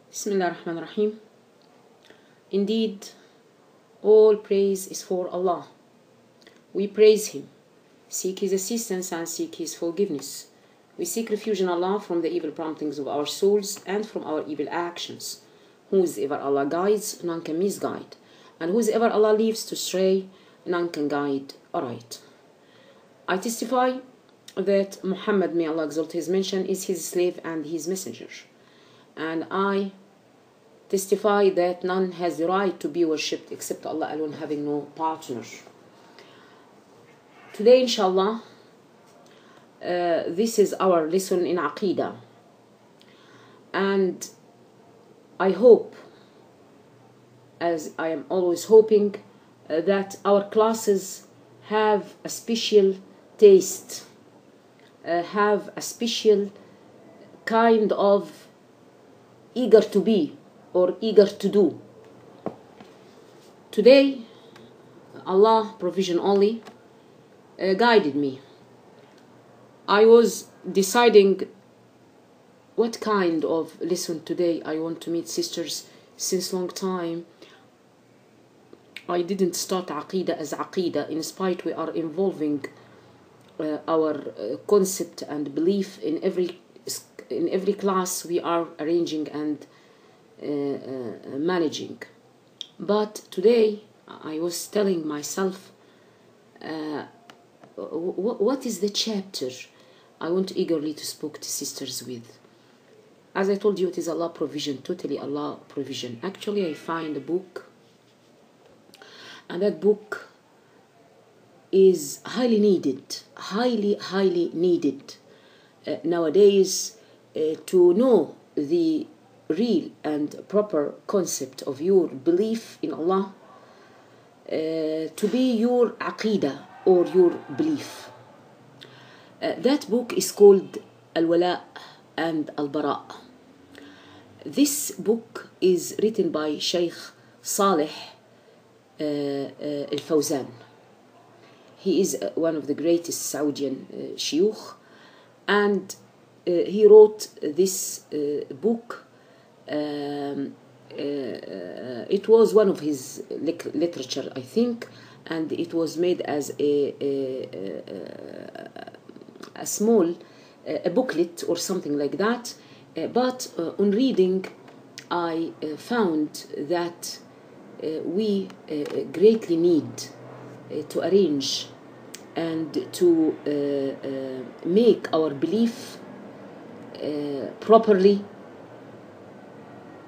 Bismillah ar-Rahman ar-Rahim. Indeed, all praise is for Allah. We praise Him, seek His assistance and seek His forgiveness. We seek refuge in Allah from the evil promptings of our souls and from our evil actions. Whosoever Allah guides, none can misguide. And whosoever Allah leaves to stray, none can guide aright. I testify that Muhammad, may Allah exalt his mention, is his slave and his messenger. And I testify that none has the right to be worshipped except Allah alone, having no partner. Today, inshallah, this is our lesson in Aqidah. And I hope, as I am always hoping, that our classes have a special taste, have a special kind of eager to be or eager to do. Today, Allah, provision only, guided me. I was deciding what kind of lesson today I want to meet sisters since long time. I didn't start Aqidah as Aqidah, in spite we are involving our concept and belief in every class we are arranging and managing. But today I was telling myself, what is the chapter I want eagerly to speak to sisters with? As I told you, it is Allah provision, totally Allah provision. Actually, I find a book, and that book is highly needed, highly needed nowadays to know the real and proper concept of your belief in Allah, to be your aqidah or your belief. That book is called Al-Wala and Al-Bara. This book is written by Sheikh Saleh Al-Fawzan. He is one of the greatest Saudian shiukh, and he wrote this book. It was one of his literature, I think, and it was made as a small booklet or something like that. But on reading, I found that we greatly need to arrange and to make our belief properly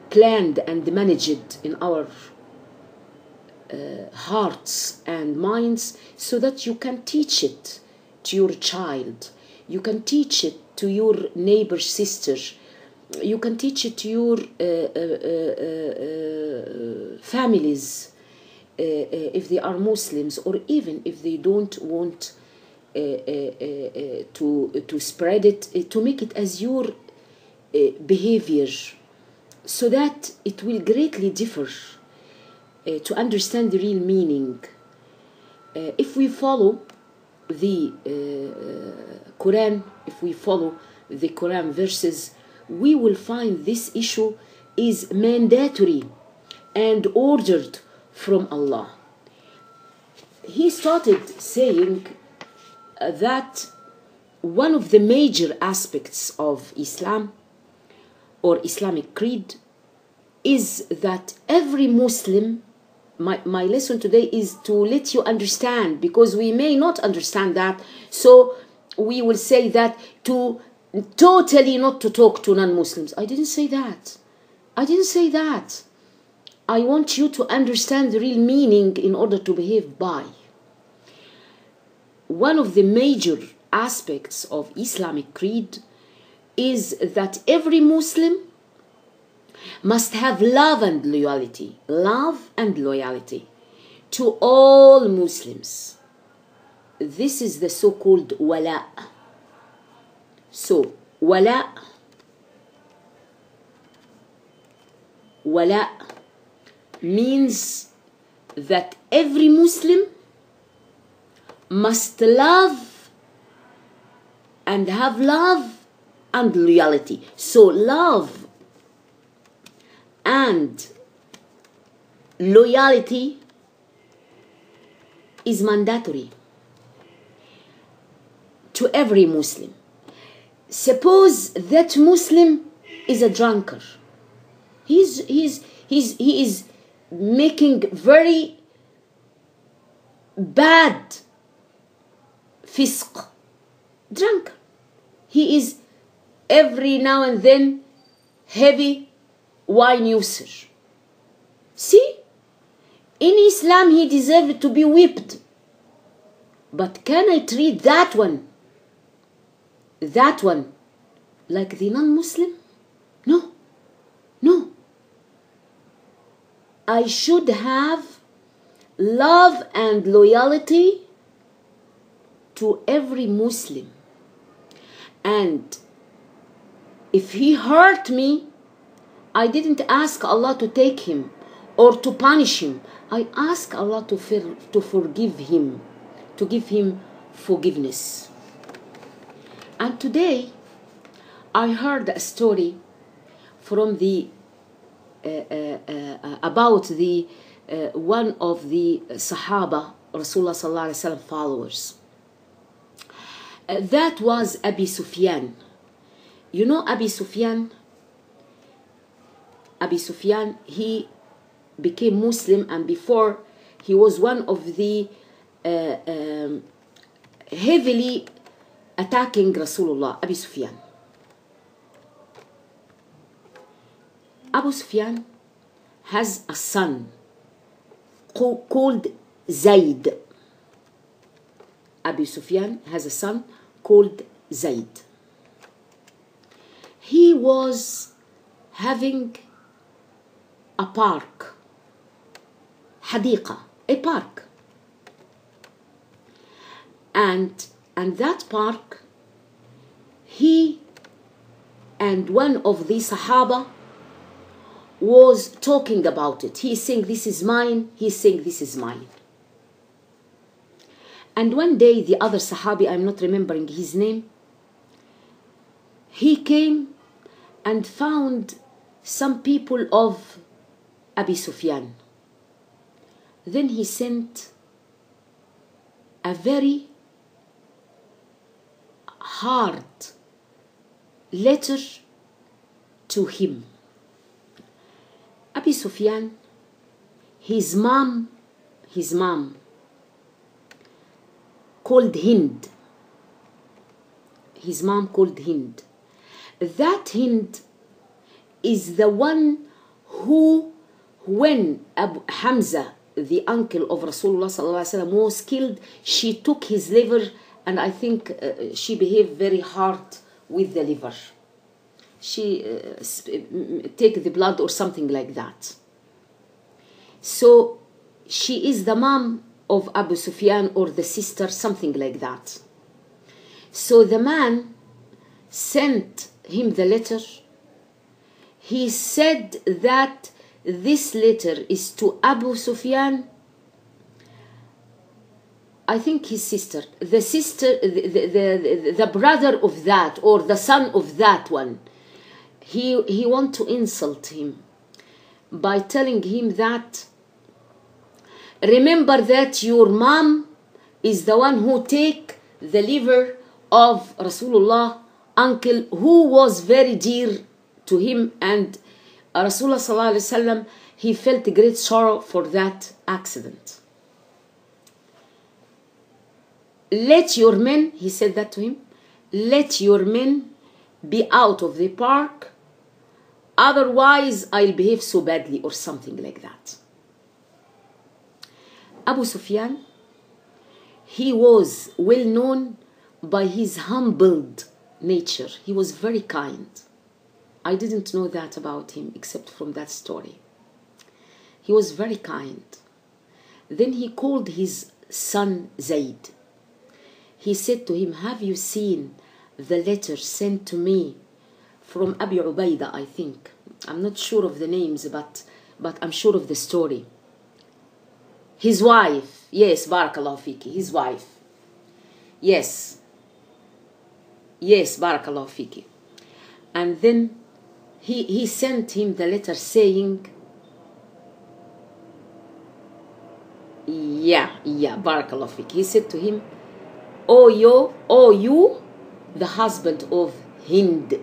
planned and managed in our hearts and minds, so that you can teach it to your child, you can teach it to your neighbor sister, you can teach it to your families, if they are Muslims, or even if they don't want to spread it, to make it as your behavior, so that it will greatly differ to understand the real meaning. If we follow the Quran, if we follow the Quran verses, we will find this issue is mandatory and ordered from Allah. He started saying that one of the major aspects of Islam or Islamic creed is that every Muslim, my lesson today is to let you understand, because we may not understand that, so we will say that to totally not to talk to non-Muslims. I didn't say that. I didn't say that. I want you to understand the real meaning in order to behave by. One of the major aspects of Islamic creed is that every Muslim must have love and loyalty to all Muslims. This is the so-called wala. So, wala means that every Muslim must love and have love and loyalty. So love And loyalty is mandatory to every Muslim. Suppose that Muslim is a drunkard. He is making very bad fisq, drunk. He is every now and then heavy wine user. See, in Islam he deserved to be whipped. But can I treat that one like the non-Muslim? No, no. I should have love and loyalty to every Muslim. And if he hurt me, I didn't ask Allah to take him or to punish him. I ask Allah to forgive him, to give him forgiveness. And today, I heard a story from the about the one of the Sahaba, Rasulullah sallallahu alaihi wasallam followers. That was Abi Sufyan. You know Abi Sufyan? Abi Sufyan, he became Muslim, and before he was one of the heavily attacking Rasulullah, Abi Sufyan. Abu Sufyan has a son called Zayd. Abu Sufyan has a son called Zayd. He was having a park, حديقة, a park. And that park, he and one of the Sahaba was talking about it. He's saying, this is mine. He's saying, this is mine. And one day, the other Sahabi, I'm not remembering his name, he came and found some people of Abi Sufyan. Then he sent a very hard letter to him. Abi Sufyan, his mom called Hind. His mom called Hind. That Hind is the one who, when Abu Hamza, the uncle of Rasulullah sallallahu alaihi wasallam, was killed, she took his liver, and I think she behaved very hard with the liver. She take the blood or something like that. So she is the mom of Abu Sufyan, or the sister, something like that. So the man sent him the letter. He said that this letter is to Abu Sufyan, I think his sister, the brother of that, or the son of that one. He want to insult him by telling him that, remember that your mom is the one who take the liver of Rasulullah uncle, who was very dear to him, and Rasulullah sallallahu alaihi wasallam, he felt great sorrow for that accident. Let your men, he said that to him, let your men be out of the park, otherwise I'll behave so badly, or something like that. Abu Sufyan, he was well known by his humbled nature. He was very kind. I didn't know that about him except from that story. He was very kind. Then he called his son Zayd. He said to him, have you seen the letter sent to me from Abi Ubaidah, I think. I'm not sure of the names, but I'm sure of the story. His wife, yes, Barakallahu Fiki, his wife. Yes, Barakallahu Fiki. And then he sent him the letter saying, Barakallahu fik. He said to him, oh you, the husband of Hind.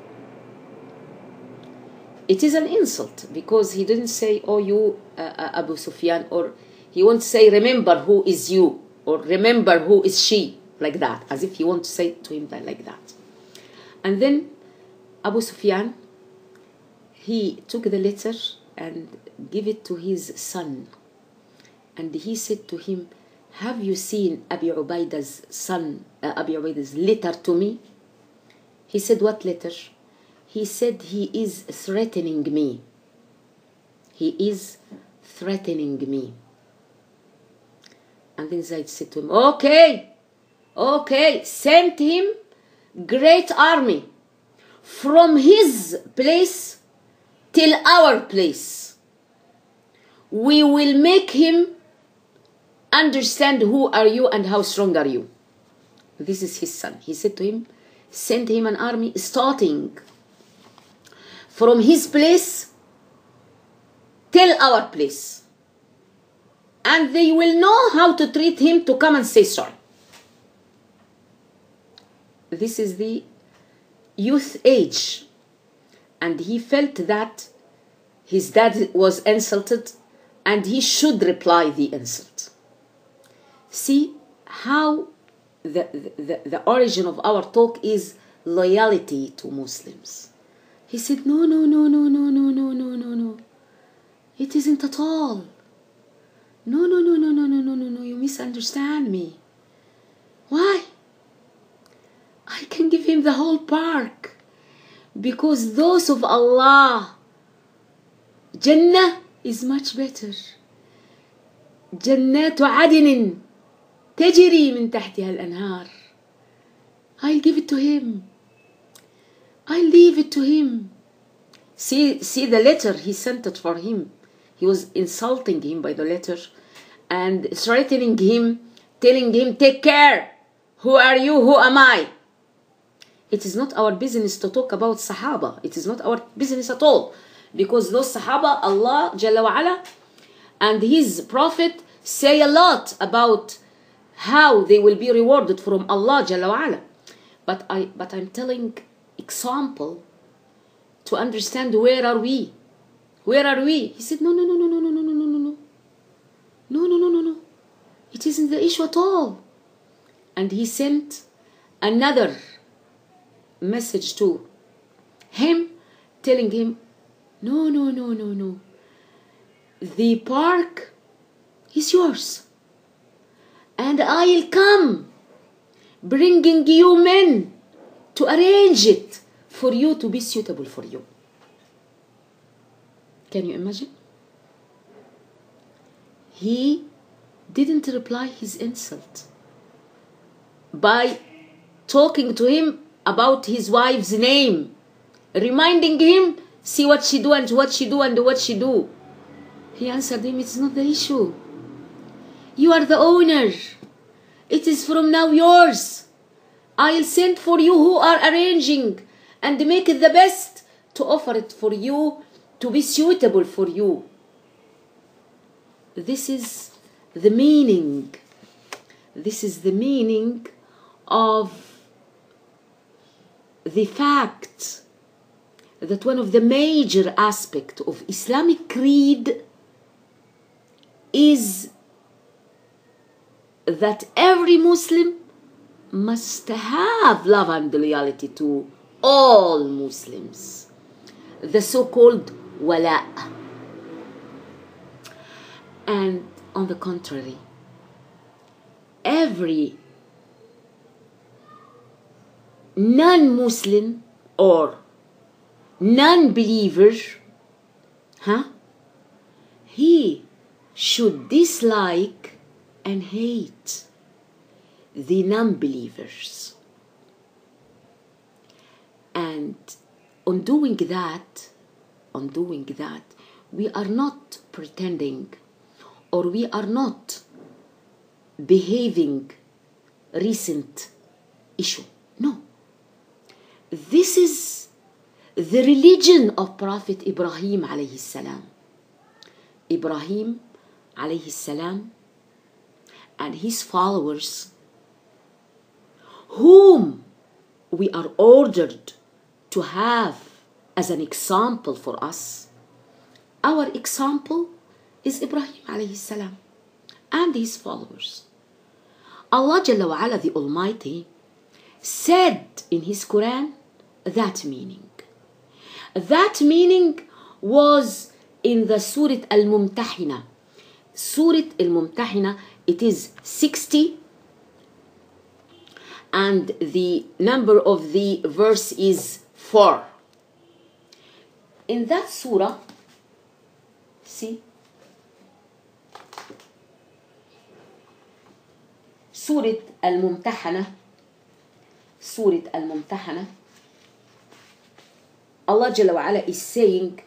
It is an insult because he didn't say, oh you, Abu Sufyan, or he won't say, remember who is you, or remember who is she, like that, as if he wants to say to him that like that. And then Abu Sufyan, he took the letter and gave it to his son. And he said to him, have you seen Abi Ubaida's son, Abi Ubaida's letter to me? He said, what letter? He said, he is threatening me. He is threatening me. And then Zayd said to him, okay, send him great army from his place till our place. We will make him understand who are you and how strong are you. This is his son. He said to him, send him an army starting from his place till our place. And they will know how to treat him to come and say sorry. This is the youth age. And he felt that his dad was insulted and he should reply the insult. See how the origin of our talk is loyalty to Muslims. He said, no. It isn't at all. No, you misunderstand me. Why? I can give him the whole park. Because those of Allah, Jannah is much better. جنات عدن تجري من تحتها الأنهار. I'll give it to him. I'll leave it to him. See the letter he sent it for him. He was insulting him by the letter and threatening him, telling him, take care. Who are you? Who am I? It is not our business to talk about Sahaba. It is not our business at all. Because those Sahaba, Allah Jalla wa Ala and His Prophet say a lot about how they will be rewarded from Allah Jalla wa Ala. But I'm telling example to understand where are we. Where are we? He said, no. It isn't the issue at all. And he sent another message to him, telling him, no. The park is yours. And I'll come bringing you men to arrange it for you to be suitable for you. Can you imagine? He didn't reply his insult by talking to him about his wife's name, reminding him, see what she do and what she do and what she do. He answered him, it's not the issue. You are the owner. It is from now yours. I'll send for you who are arranging and make it the best to offer it for you to be suitable for you. This is the meaning. This is the meaning of the fact that one of the major aspects of Islamic creed is that every Muslim must have love and loyalty to all Muslims. The so-called wala. And on the contrary, every non-Muslim or non-believer, he should dislike and hate the non-believers. And on doing that, we are not pretending or we are not behaving recent issue. No. This is the religion of Prophet Ibrahim alayhi salam. Ibrahim alayhi salam and his followers, whom we are ordered to have as an example for us. Our example is Ibrahim alayhi salam and his followers. Allah Jalla wa Ala, the Almighty, said in his Quran that meaning. That meaning was in the Surah Al-Mumtahina. Surah Al-Mumtahina, it is 60 and the number of the verse is 4. In that surah, see, Surah Al-Mumtahana, Surah Al-Mumtahana, Allah Jalla wa Ala is saying,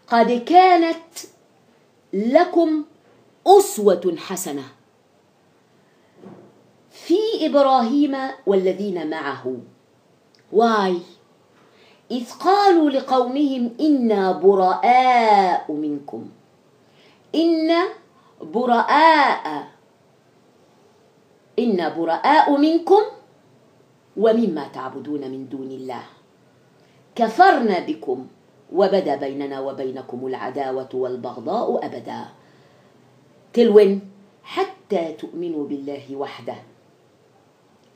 قد كانت لكم أسوة حسنة في إبراهيم والذين معه. Why? إذ قالوا لقومهم إنا براء منكم إنا براء منكم ومما تعبدون من دون الله كفرنا بكم وبدا بيننا وبينكم العداوة والبغضاء أبدا till when حتى تؤمنوا بالله وحده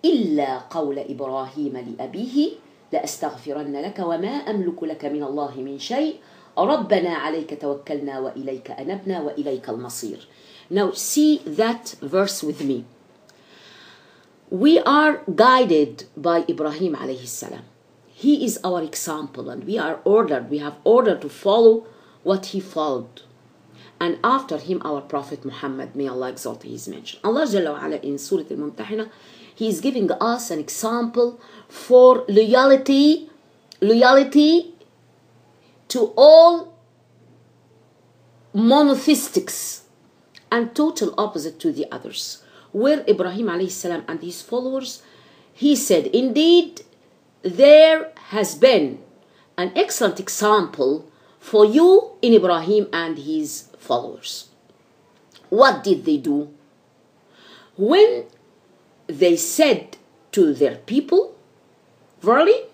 إلا قول إبراهيم لأبيه لأستغفرن لك وما أملك لك من الله من شيء ربنا عليك توكلنا وإليك أنبنا وإليك المصير. Now see that verse with me. We are guided by Ibrahim alayhi salam. He is our example and we have ordered to follow what he followed. And after him our Prophet Muhammad, may Allah exalt his mention. Allah Jalla wa Ala in Surah Al-Mumtahina, he is giving us an example for loyalty to all monotheistics and total opposite to the others. Where Ibrahim alayhi salam and his followers, he said, indeed, there has been an excellent example for you in Ibrahim and his followers. What did they do? When they said to their people, verily,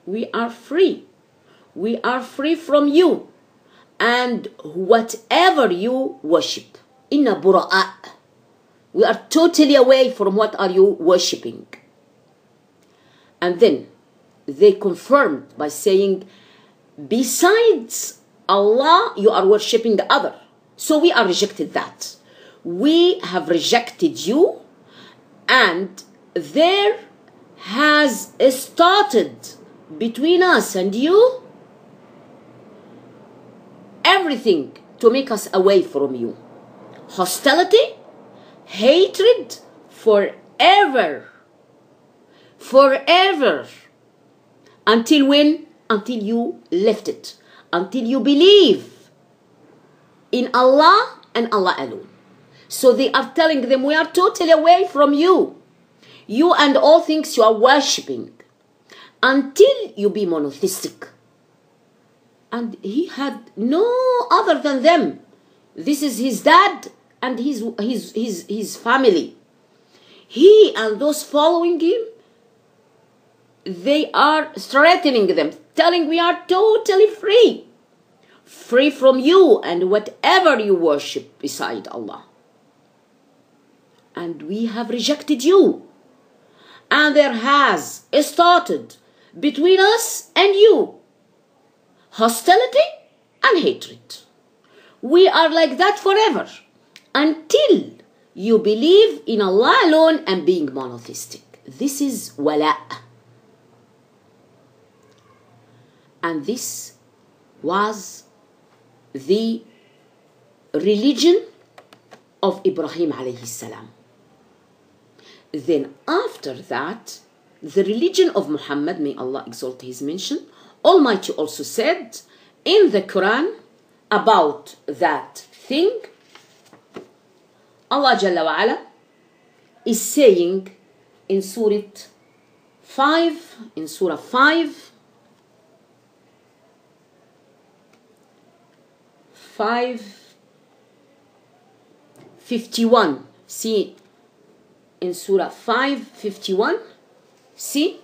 we are free. We are free from you and whatever you worship. Inna bura'a. We are totally away from what are you worshipping. And then they confirmed by saying, besides Allah, you are worshipping the other. So we are rejected that. We have rejected you, and there has started between us and you everything to make us away from you. Hostility, hatred, forever. Until when? Until you left it. Until you believe in Allah and Allah alone. So they are telling them, we are totally away from you. You and all things you are worshipping. Until you be monotheistic. And he had no other than them. This is his dad and his family. He and those following him, they are threatening them, telling we are totally free. Free from you and whatever you worship beside Allah. And we have rejected you. And there has started between us and you hostility and hatred. We are like that forever until you believe in Allah alone and being monotheistic. This is wala'. And this was the religion of Ibrahim alayhi salam. Then after that, the religion of Muhammad, may Allah exalt his mention, Almighty also said in the Quran about that thing. Allah Jalla wa Ala is saying in Surah 5, in Surah 5, 51. See, in Surah 5:51. See,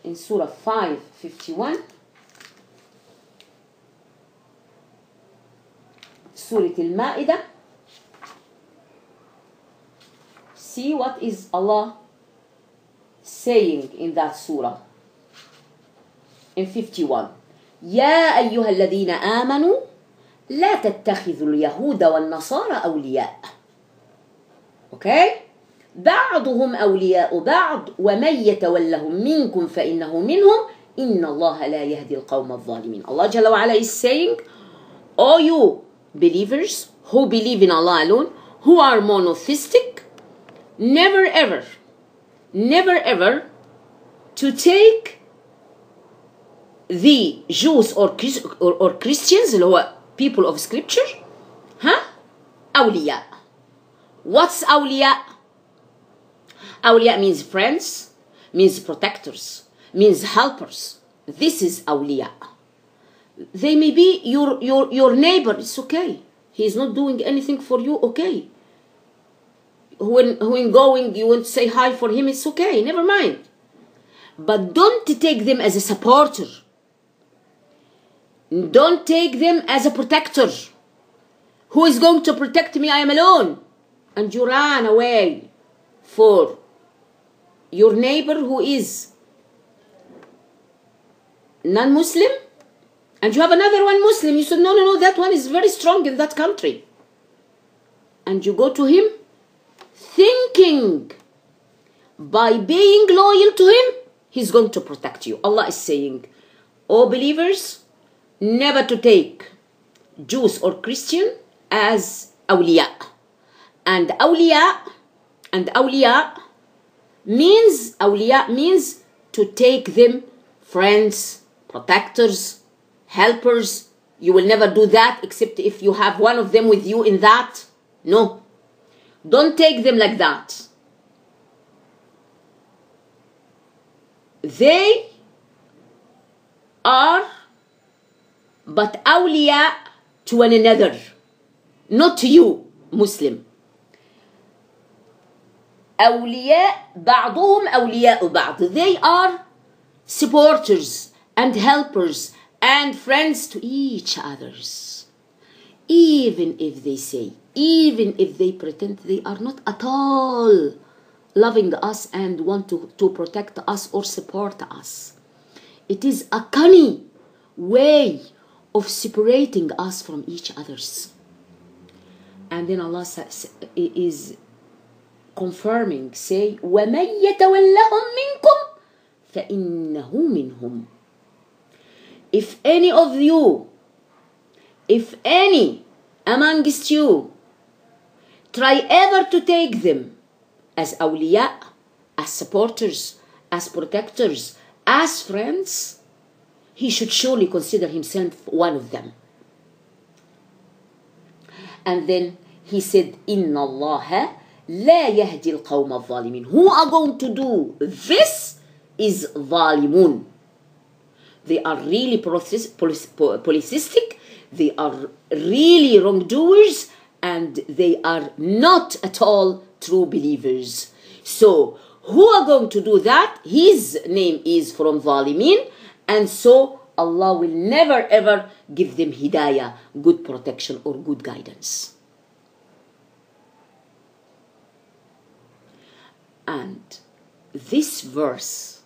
in Surah 5:51. Surah Al-Ma'idah. See what is Allah saying in that surah. In 51. يا أيها الذين آمنوا لا تتخذوا اليهود والنصارى أولياء. Okay? بعضهم أولياء بعض ومن يتولهم منكم فإنه منهم إن الله لا يهدي القوم الظالمين. Allah Jalla wa Ala is saying, all you believers who believe in Allah alone, who are monotheistic, never ever to take the Jews or Christians, اللي هو people of scripture, أولياء. What's أولياء? أولياء means friends, means protectors, means helpers. This is أولياء. They may be your neighbor. It's okay. He is not doing anything for you. Okay. When going, you want to say hi for him. It's okay. Never mind. But don't take them as a supporter. Don't take them as a protector. Who is going to protect me? I am alone. And you ran away for your neighbor who is non-Muslim. And you have another one Muslim. You said, no, that one is very strong in that country. And you go to him thinking by being loyal to him, he's going to protect you. Allah is saying, oh believers, never to take Jews or Christian as awliya. And awliya means to take them friends, protectors, helpers. You will never do that except if you have one of them with you in that. No. Don't take them like that. They are but awliya to one another, not to you, Muslim. أولياء بعضهم أولياء بعض. They are supporters and helpers and friends to each others. Even if they pretend they are not at all loving us and want to protect us or support us. It is a cunning way of separating us from each others. And then Allah is confirming, say, وَمَنْ يَتَوَلَّهُمْ مِنْكُمْ فَإِنَّهُ مِنْهُمْ. If any of you, if any amongst you, try ever to take them as awliya, as supporters, as protectors, as friends, he should surely consider himself one of them. And then he said, إِنَّ اللَّهَ لَا يَهْدِي الْقَوْمَ الظَّالِمِينَ. Who are going to do this is ظالمون. They are really polytheistic, they are really wrongdoers, and they are not at all true believers. So, who are going to do that? His name is from ظالمين, and so Allah will never ever give them hidayah, good protection or good guidance. And this verse,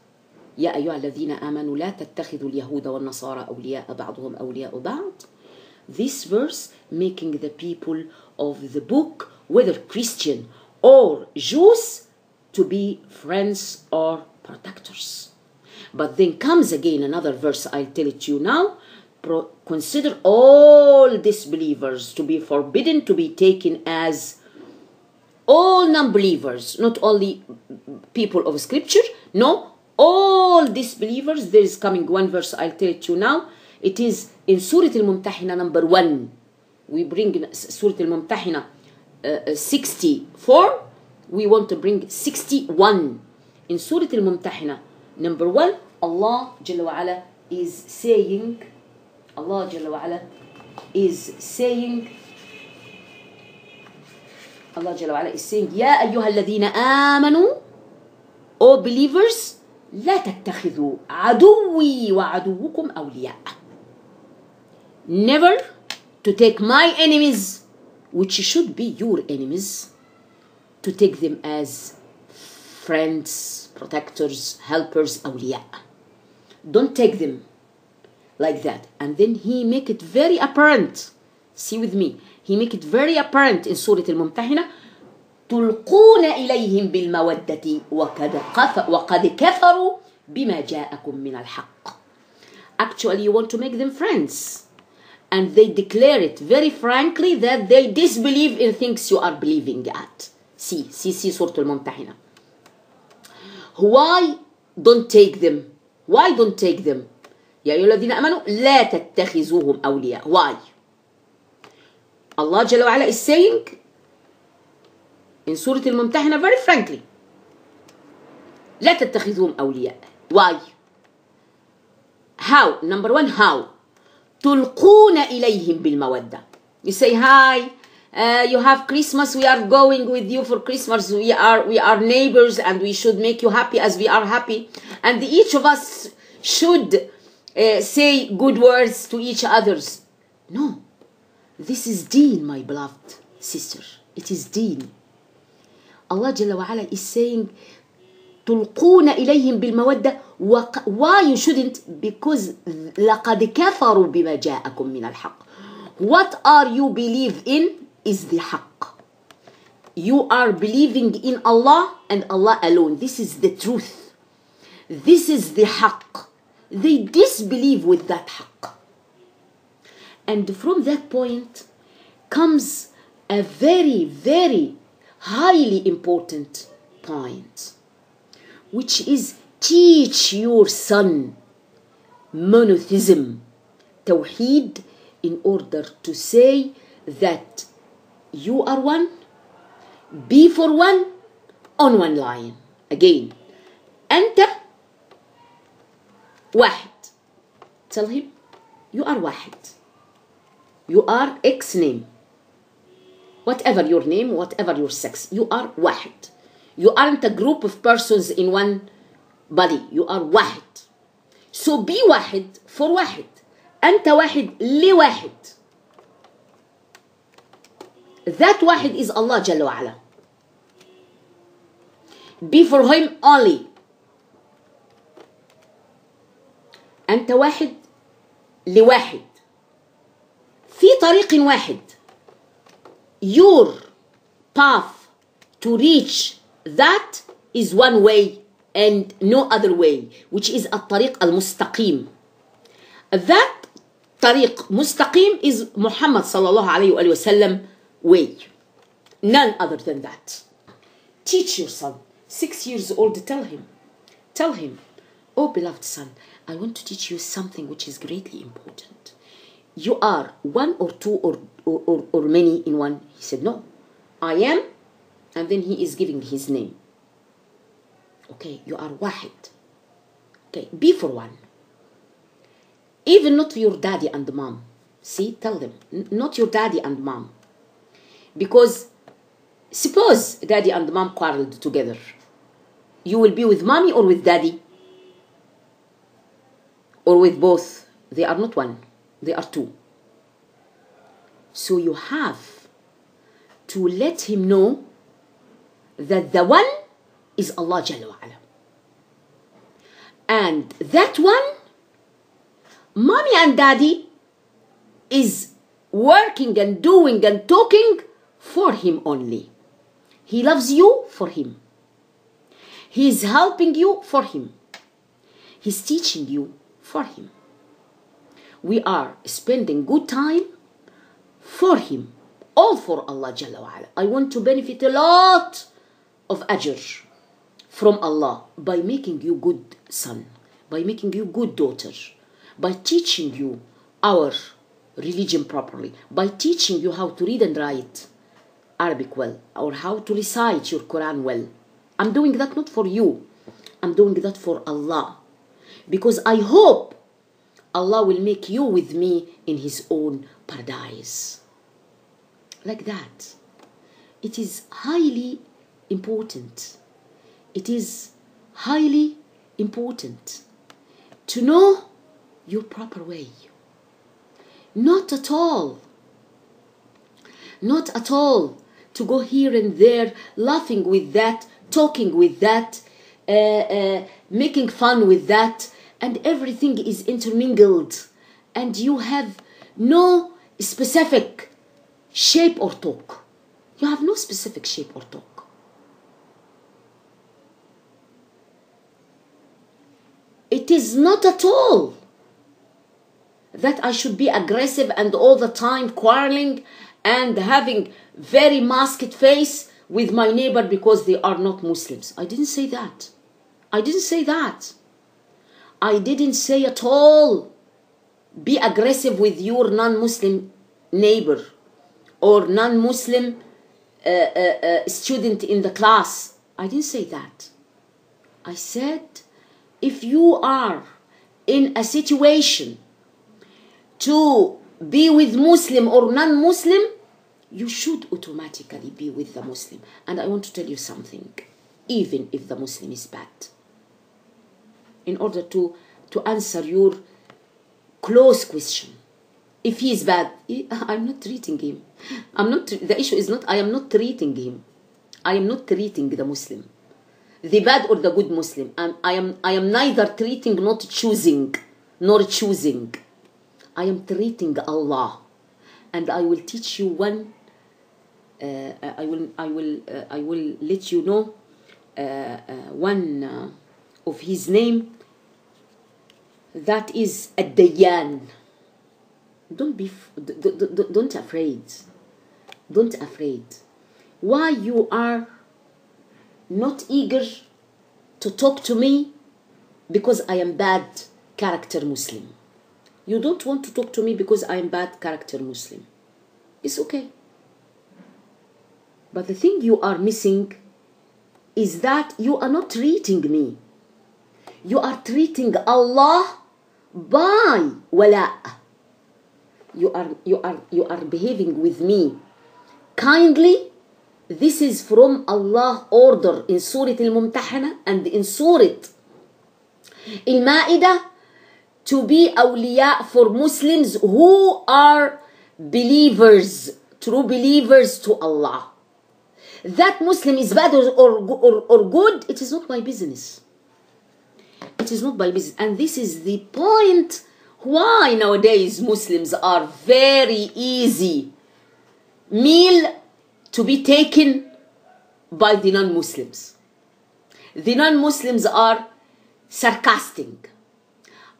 يا أيها الذين آمنوا لا تتخذوا اليهود والنصارى أولياء بعضهم أولياء بعض. This verse making the people of the book, whether Christian or Jews, to be friends or protectors. But then comes again another verse, I'll tell it to you now. Consider all disbelievers to be forbidden to be taken as all non-believers, not only people of scripture, no, all disbelievers. There is coming one verse, I'll tell it to you now. It is in Surah Al-Mumtahina number 1. We bring Surah Al-Mumtahina 64. We want to bring 61. In Surah Al-Mumtahina Number one, Allah Jalla wa Ala is saying, Allah Jalla wa Ala is saying, Allah Jalla wa Ala is saying, يا أيها الذين آمنوا, O believers, لا تتخذوا عدوي وعدوكم أولياء. Never to take my enemies, which should be your enemies, to take them as friends, protectors, helpers, awliya. Don't take them like that. And then he make it very apparent. See with me. He make it very apparent in Surah Al-Mumtahina. تلقون إليهم بالمودة وقد كفروا بما جاءكم من الحق. Actually, you want to make them friends. And they declare it very frankly that they disbelieve in things you are believing at. See Surah Al-Mumtahina. Why don't take them? Why don't take them? يا أيها الذين آمنوا لا تتخذوهم أولياء. Why? Allah Jalla wa Ala is saying in Surah Al-Mumtahina very frankly, لا تتخذوهم أولياء. Why? How? Number one, how? تلقون إليهم بالمودة. You say, hi, you have Christmas, we are going with you for Christmas, we are neighbors and we should make you happy as we are happy, and each of us should say good words to each others. No, this is deen, my beloved sister. It is deen. Allah Jalla wa Ala is saying تلقون إليهم بالمودة. Why you shouldn't? Because لقد كفروا بما جاءكم من الحق. What are you believe in is the حق. You are believing in Allah and Allah alone. This is the truth. This is the حق. They disbelieve with that حق. And from that point comes a very, very highly important point, which is teach your son monotheism, tawheed, in order to say that you are one, be for one, on one line. Again, أنت واحد. Tell him you are واحد. You are X name. Whatever your name, whatever your sex, you are واحد. You aren't a group of persons in one body. You are واحد. So be واحد for واحد. أنت واحد لواحد. That واحد is Allah جل وعلا. Be for him only. أنت واحد لواحد. في طريق واحد. Your path to reach that is one way and no other way, which is الطريق المستقيم. That طريق مستقيم is Muhammad صلى الله عليه وآله وسلم way. None other than that. Teach your son, 6 years old, tell him, oh beloved son, I want to teach you something which is greatly important. You are one or two or many in one. He said, no, I am. And then he is giving his name. Okay, you are واحد. Okay, be for one. Even not your daddy and mom. See, tell them, not your daddy and mom. Because suppose daddy and mom quarreled together. You will be with mommy or with daddy? Or with both? They are not one. They are two. So you have to let him know that the one is Allah Jalla wa Ala. And that one, mommy and daddy, is working and doing and talking for him only. He loves you for him. He is helping you for him. He's teaching you for him. We are spending good time for him, all for Allah Jalla wa Ala. I want to benefit a lot of ajr from Allah by making you good son, by making you good daughter, by teaching you our religion properly, by teaching you how to read and write Arabic well, or how to recite your Quran well. I'm doing that not for you. I'm doing that for Allah. Because I hope Allah will make you with me in His own paradise. Like that. It is highly important. It is highly important to know your proper way. Not at all to go here and there, laughing with that, talking with that, making fun with that, and everything is intermingled, and you have no specific shape or talk. You have no specific shape or talk. It is not at all that I should be aggressive and all the time quarreling and having very masked face with my neighbor because they are not Muslims. I didn't say that. I didn't say that. I didn't say at all be aggressive with your non-Muslim neighbor or non-Muslim student in the class. I didn't say that. I said if you are in a situation to be with Muslim or non-Muslim, you should automatically be with the Muslim. And I want to tell you something, even if the Muslim is bad. In order to answer your close question, if he is bad, I'm not treating him. The issue is not, I am not treating him. I am not treating the Muslim, the bad or the good Muslim. And I am neither treating, not choosing, nor choosing. I am treating Allah, and I will teach you one. I will let you know one of his name. That is Ad-Dayyan. Don't afraid. Don't afraid. Why you are not eager to talk to me? Because I am bad character Muslim. You don't want to talk to me because I am bad character Muslim. It's okay. But the thing you are missing is that you are not treating me. You are treating Allah by wala. You are behaving with me kindly. This is from Allah order in Surah Al-Mumtahana and in Surah Al-Ma'idah, to be awliya for Muslims who are believers, true believers to Allah. That Muslim is bad or good, it is not my business. It is not my business. And this is the point why nowadays Muslims are very easy meal to be taken by the non-Muslims. The non-Muslims are sarcastic,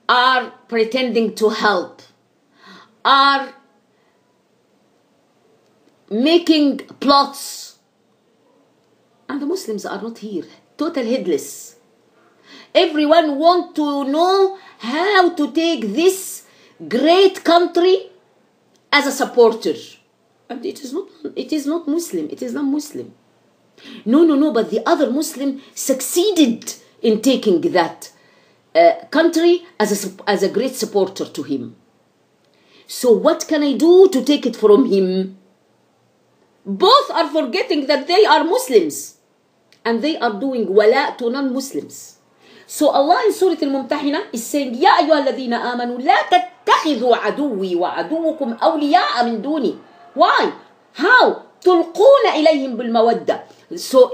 are pretending to help, are making plots, and the Muslims are not here, total headless. Everyone wants to know how to take this great country as a supporter, and it is not Muslim. It is not Muslim. No. But the other Muslim succeeded in taking that country as a great supporter to him. So what can I do to take it from him? Both are forgetting that they are Muslims, and they are doing wala to non-Muslims. So Allah in Surah Al-Mumtahina is saying, يَا أَيُّهَا الَّذِينَ آمَنُوا لَا تَتَّخِذُوا عَدُوِّي وَعَدُوُّكُمْ أَوْلِيَاءَ مِن دُونِي. Why? How? تُلْقُونَ إِلَيْهِمْ بِالْمَوَدَّةِ. So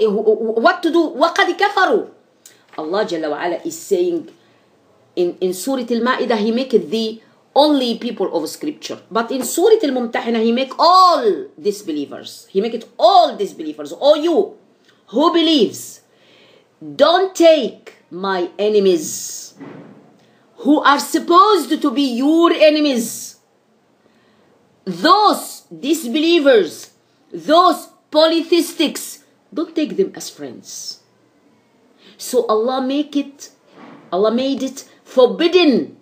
what to do? وَقَدْ كَفَرُوا. Allah Jalla wa Ala is saying in Surah Al-Ma'idah, He make the only people of scripture. But in Surah Al-Mumtahina, He make all disbelievers. He make it all disbelievers. All you who believes, don't take my enemies, who are supposed to be your enemies, those disbelievers, those polytheistics, don't take them as friends. So Allah made it forbidden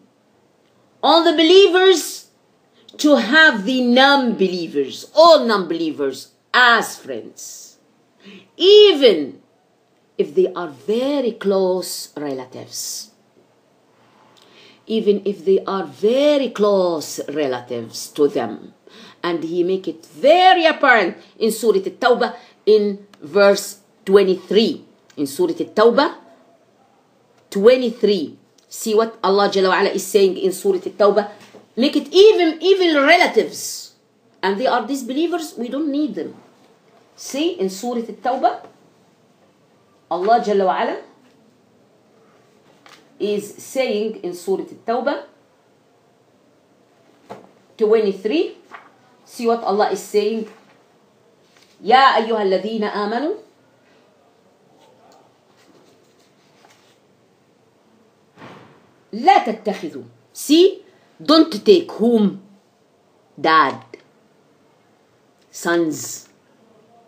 on the believers to have the non-believers, all non-believers, as friends. Even if they are very close relatives. Even if they are very close relatives to them. And he make it very apparent in Surah At-Tawbah in verse 23. In Surah At-Tawbah 23. See what Allah Jalla wa Ala is saying in Surah At-Tawbah. Make it even relatives. And they are disbelievers, we don't need them. See in Surah At-Tawbah, Allah Jalla wa Ala is saying in Surah At-Tawbah 23. See what Allah is saying. يا أيها الذين آمنوا لا تتخذوا. See, don't take whom? Dad, sons,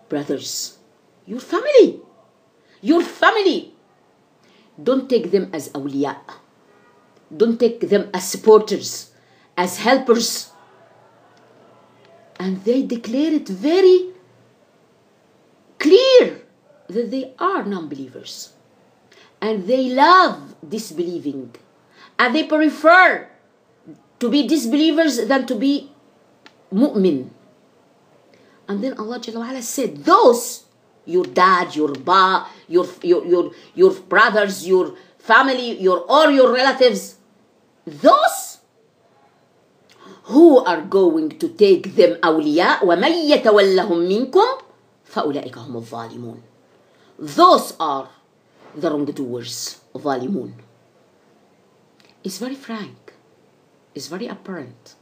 brothers, your family. Your family. Don't take them as awliya. Don't take them as supporters, as helpers. And they declare it very clear that they are non-believers. And they love disbelieving. And they prefer to be disbelievers than to be mu'min. And then Allah Jalla wa Ala said, those, your dad, your brothers, your family, or your relatives, those who are going to take them awliya, وَمَن يَتَوَلَّهُم مِّنكُمْ فَأُولَئِكَ هُمُ الظَّالِمُونَ. Those are the wrongdoers, ظالمون. It's very frank. It's very apparent.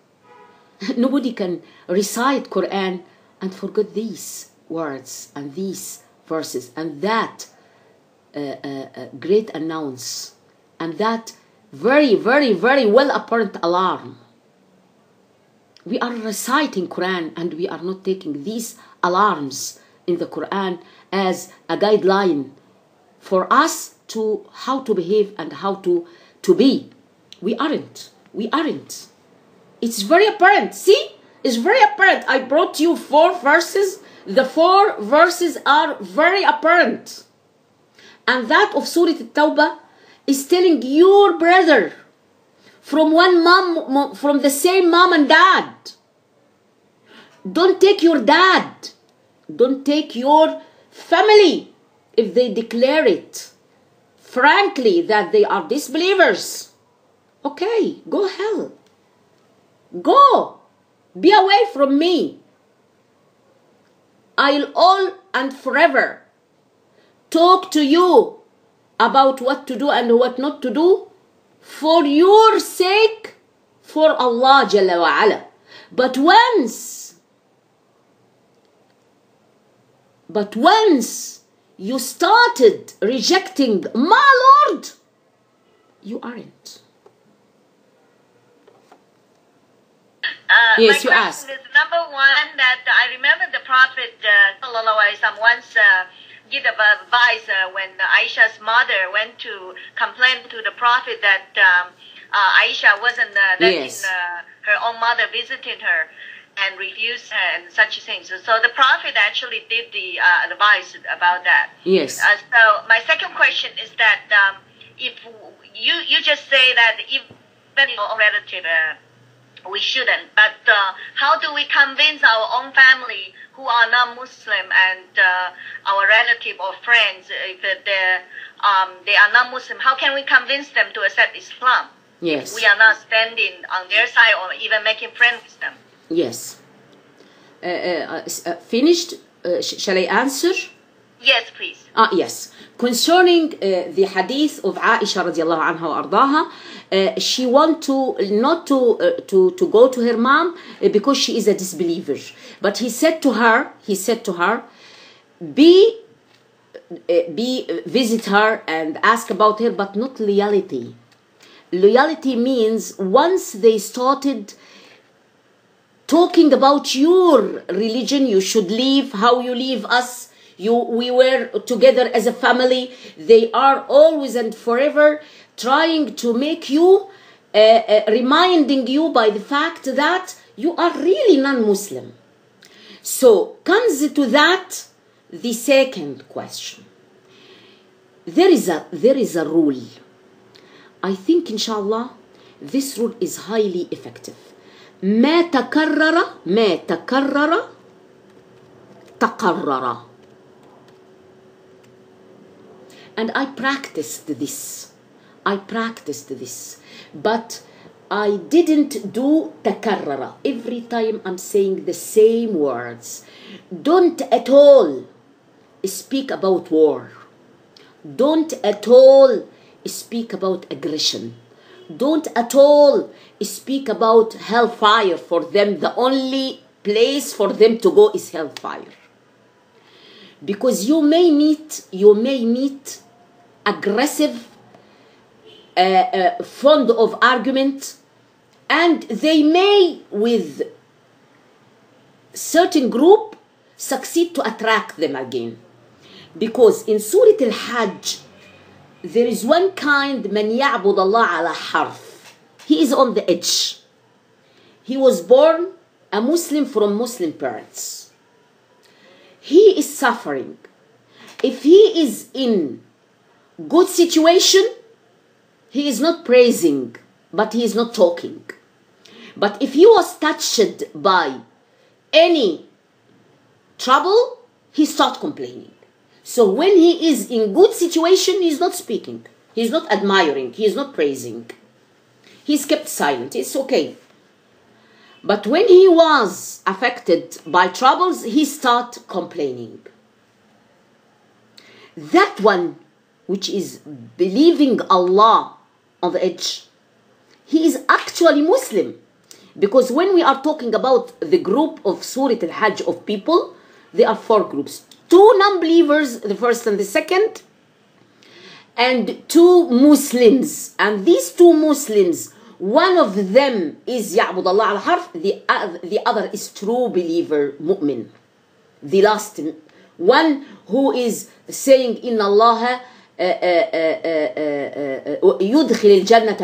Nobody can recite Quran and forget these words and these verses and that great announce and that very, very, very well apparent alarm. We are reciting Quran and we are not taking these alarms in the Quran as a guideline for us to how to behave and how to be. We aren't. We aren't. It's very apparent. See? It's very apparent. I brought you 4 verses. The 4 verses are very apparent. And that of Surah At-Tawbah is telling your brother from one mom, from the same mom and dad. Don't take your dad. Don't take your family if they declare it frankly that they are disbelievers. Okay, go hell. Go. Be away from me. I'll all and forever talk to you about what to do and what not to do for your sake, for Allah Jalla wa Ala. But once you started rejecting my Lord, you aren't. Yes, you ask. Is number one, that I remember the Prophet sallallahu alaihi wasallam once give advice when Aisha's mother went to complain to the Prophet that Aisha wasn't letting her own mother visited her and refused her and such things. So the Prophet actually did the advice about that. Yes. So my second question is that if you just say that even your relative, we shouldn't, but how do we convince our own family who are non-Muslim and our relative or friends, if they are non-Muslim, how can we convince them to accept Islam? Yes. If we are not standing on their side or even making friends with them. Yes. Finished? Shall I answer? Yes, please. Yes. Concerning the hadith of Aisha radiallahu anha wa ardaha, she want to not to go to her mom because she is a disbeliever. But he said to her, visit her and ask about her, but not loyalty. Loyalty means once they started talking about your religion, you should leave, how you leave us, we were together as a family. They are always and forever trying to make you, reminding you by the fact that you are really non-Muslim. So comes to that the second question. there is a rule. I think inshallah this rule is highly effective. ما تكرر تقرر. And I practiced this. But I didn't do تكرر. Every time I'm saying the same words. Don't at all speak about war. Don't at all speak about aggression. Don't at all speak about hellfire for them. The only place for them to go is hellfire. Because you may meet aggressive, fond of argument, and they may, with certain group, succeed to attract them again. Because in Surah Al-Hajj, there is one kind, من يعبد الله على حرف. He is on the edge. He was born a Muslim from Muslim parents. He is suffering. If he is in good situation, he is not praising, but he is not talking. But if he was touched by any trouble, he starts complaining. So when he is in good situation, he is not speaking. He is not admiring. He is not praising. He is kept silent. It's okay. But when he was affected by troubles, he started complaining. That one, which is believing Allah on the edge, he is actually Muslim. Because when we are talking about the group of Surah Al-Hajj of people, there are 4 groups. 2 non-believers, the first and the second, and 2 Muslims. And these 2 Muslims, one of them is يعبد الله على حرف, the other is true believer, mu'min. The last one who is saying إن الله يدخل الجنة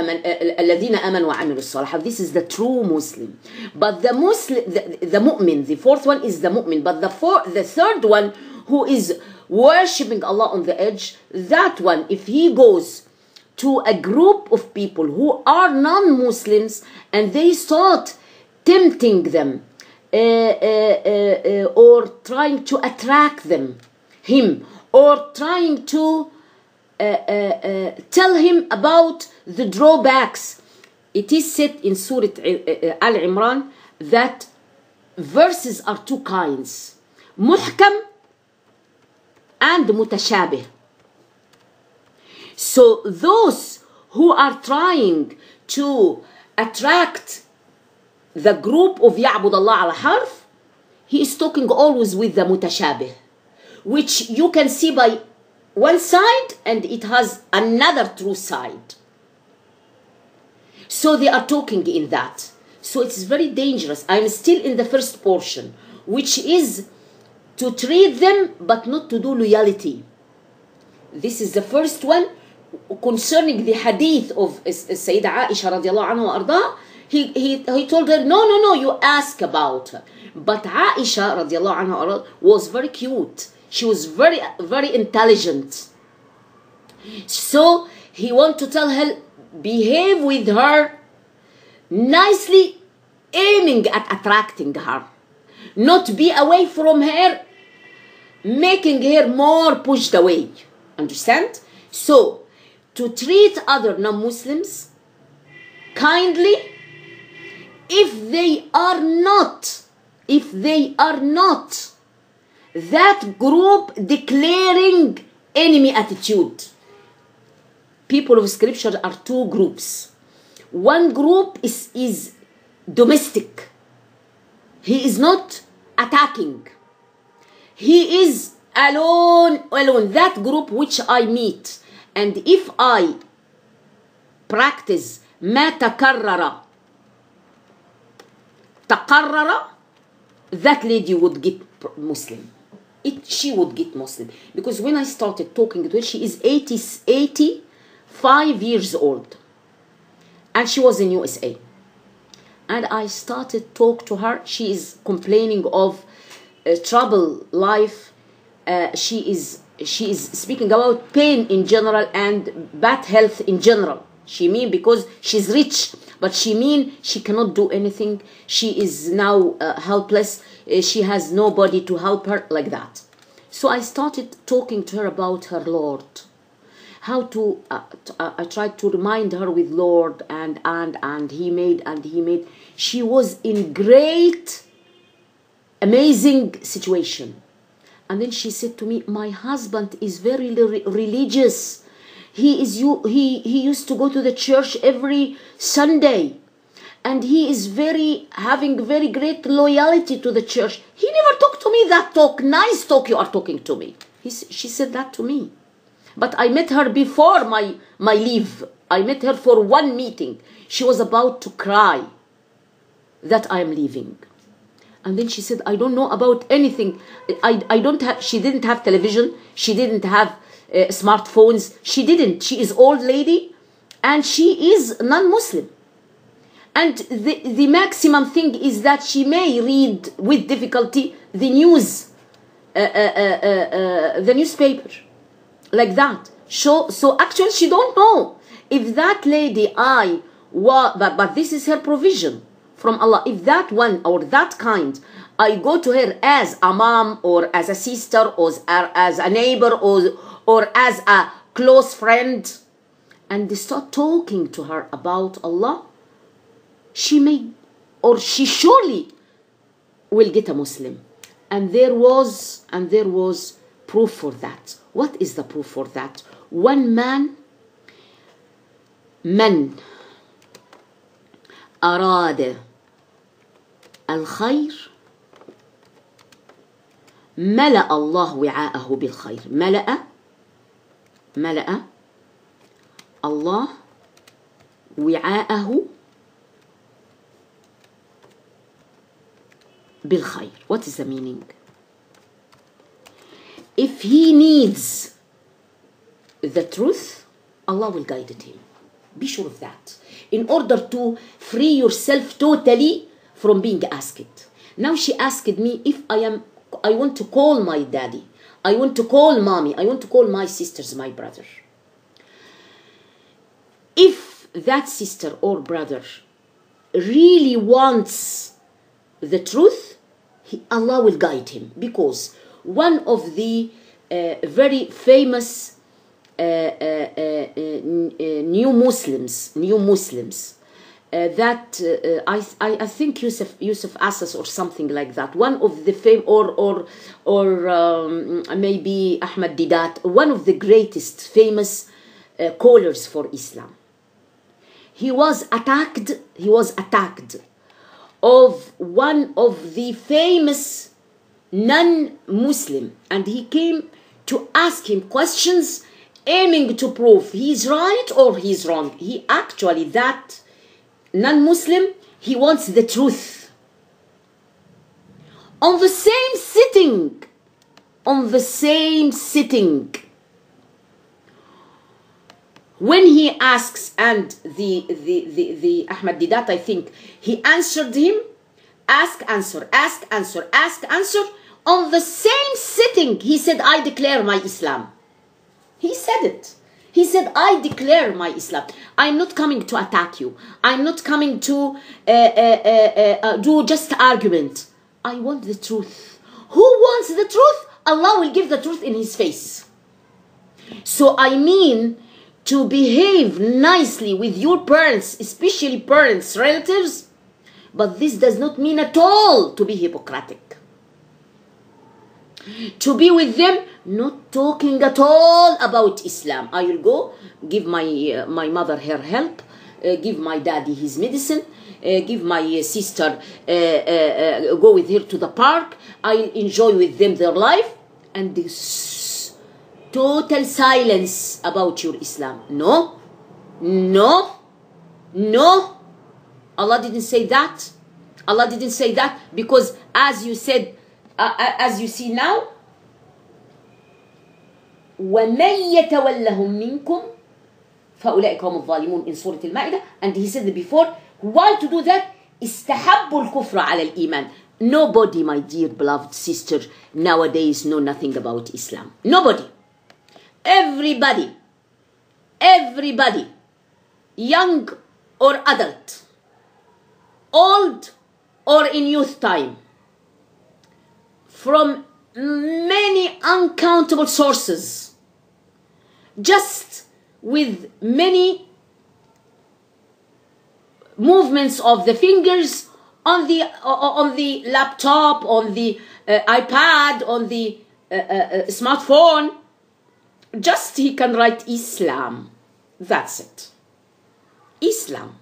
الذين آمنوا وعملوا الصالحات. This is the true Muslim. But the Muslim, the mu'min, the 4th one is the mu'min. But the 3rd one, who is worshipping Allah on the edge, that one, if he goes to a group of people who are non-Muslims and they start tempting them or trying to attract him, or trying to tell him about the drawbacks. It is said in Surah Al-Imran that verses are 2 kinds, muhkam and mutashabih. So those who are trying to attract the group of يعبد الله على حرف, he is talking always with the mutashabih, which you can see by one side and it has another true side. So they are talking in that. So it's very dangerous. I'm still in the first portion, which is to treat them but not to do loyalty. This is the first one concerning the hadith of Sayyidah Aisha radiallahu anha wa arda. He told her, no, you ask about her. But Aisha radiallahu anha was very cute. She was very, very intelligent. So he want to tell her, behave with her nicely, aiming at attracting her. Not be away from her, making her more pushed away. Understand? So, to treat other non-Muslims kindly, if they are not that group declaring enemy attitude. People of scripture are 2 groups. One group is domestic. He is not attacking. He is alone. That group which I meet. And if I practice ما تكرر تقرر, that lady would get Muslim. She would get Muslim. Because when I started talking to her, she is 85 years old. And she was in USA. And I started talk to her. She is complaining of trouble life. She is she is speaking about pain in general and bad health in general. She mean because she's rich, but she mean she cannot do anything. She is now helpless. She has nobody to help her, like that. So I started talking to her about her Lord. How to, I tried to remind her with Lord and he made. She was in great, amazing situation. And then she said to me, my husband is very religious. He used to go to the church every Sunday. And he is having very great loyalty to the church. He never talked to me that talk, nice talk you are talking to me. She said that to me. But I met her before my leave. I met her for one meeting. She was about to cry that I am leaving. And then she said, I don't know about anything. She didn't have television. She didn't have smartphones. She didn't. She is old lady and she is non-Muslim. And the maximum thing is that she may read with difficulty the news, the newspaper, like that. So actually she don't know if that lady but this is her provision from Allah. If that one or that kind, I go to her as a mom or as a sister or as a neighbor or as a close friend, and they start talking to her about Allah, she may, or she surely will get a Muslim. And there was proof for that. What is the proof for that? One man أراد الخير ملأ الله وعاءه بالخير. ملأ الله وعاءه بالخير. What is the meaning? If he needs the truth, Allah will guide him. Be sure of that. In order to free yourself totally from being asked. Now she asked me if I want to call my daddy, I want to call mommy, I want to call my sisters, my brother. If that sister or brother really wants the truth, Allah will guide him. Because one of the very famous new Muslims that I think Yusuf Assas or something like that, one of the or maybe Ahmad Didat, one of the greatest famous callers for Islam. He was attacked of one of the famous non-Muslim, and he came to ask him questions aiming to prove he's right or he's wrong. He actually, that non-Muslim, he wants the truth. On the same sitting, when he asks, and the Ahmad Didat, I think, he answered him, ask, answer. On the same sitting, he said, I declare my Islam. He said it. He said, I declare my Islam. I'm not coming to attack you. I'm not coming to do just argument. I want the truth. Who wants the truth? Allah will give the truth in his face. So I mean to behave nicely with your parents, especially parents, relatives, but this does not mean at all to be hypocritic. To be with them, not talking at all about Islam. I will go, give my mother her help, give my daddy his medicine, give my sister, go with her to the park, I'll enjoy with them their life, and this total silence about your Islam. No. Allah didn't say that. Allah didn't say that, because as you said, as you see now, وَمَنْ يَتَوَلَّهُمْ مِنْكُمْ فَأُولَئِكَ هُمُ الظَّالِمُونَ in Surah Al-Ma'idah. And he said before, why to do that? استحبوا الكفر على الإيمان. Nobody, my dear beloved sister, nowadays know nothing about Islam. Nobody. everybody, everybody, young or adult, old or in youth time, from many uncountable sources, just with many movements of the fingers on the laptop, on the iPad, on the smartphone, just he can write Islam. That's it. Islam.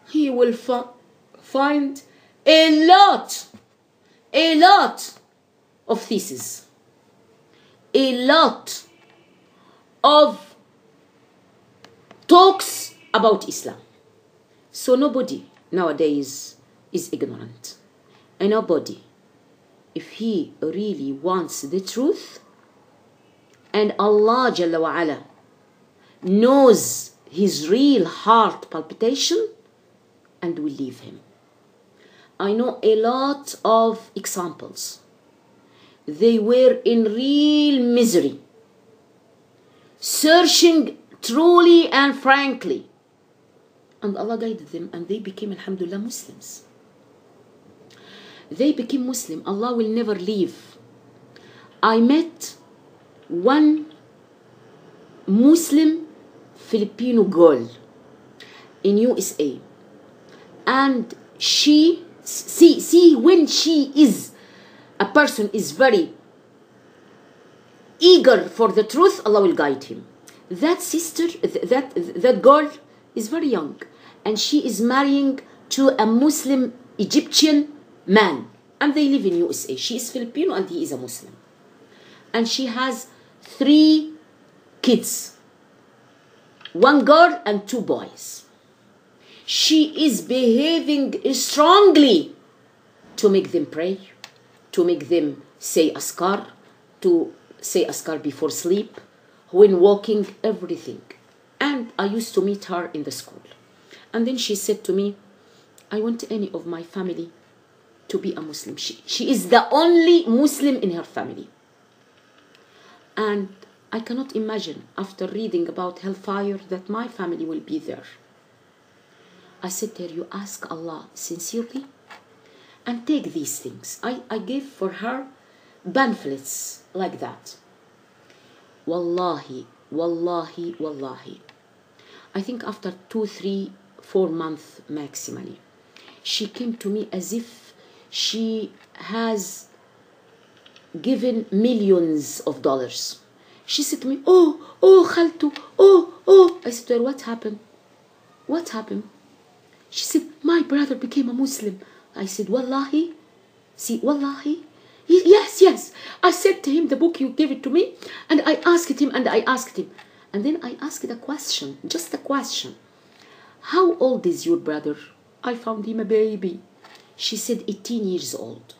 He will find a lot of theses, a lot of talks about Islam. So nobody nowadays is ignorant. And nobody, if he really wants the truth, and Allah Jalla wa Ala knows his real heart palpitation, and will leave him. I know a lot of examples. They were in real misery, searching truly and frankly, and Allah guided them, and they became, alhamdulillah, Muslims. They became Muslim. Allah will never leave. I met one Muslim Filipino girl in USA, and she, see when she is, a person is very eager for the truth, Allah will guide him. That sister, that girl is very young, and she is marrying to a Muslim Egyptian man, and they live in USA. She is Filipino and he is a Muslim, and she has 3 kids, 1 girl and 2 boys. She is behaving strongly to make them pray, to make them say askar, to say askar before sleep, when walking, everything. And I used to meet her in the school. And then she said to me, I want any of my family to be a Muslim. She is the only Muslim in her family. And I cannot imagine, after reading about hellfire, that my family will be there. I said to her, you ask Allah sincerely and take these things. I gave for her pamphlets like that. Wallahi, wallahi, wallahi. I think after 2, 3, 4 months maximally, she came to me as if she has given millions of dollars. She said to me, oh, Khaltu, oh. I said to her, what happened? What happened? She said, my brother became a Muslim. I said, wallahi? See, wallahi? Yes. I said to him, the book, you gave it to me, and I asked him, and then I asked a question, just a question. How old is your brother? I found him a baby. She said, 18 years old.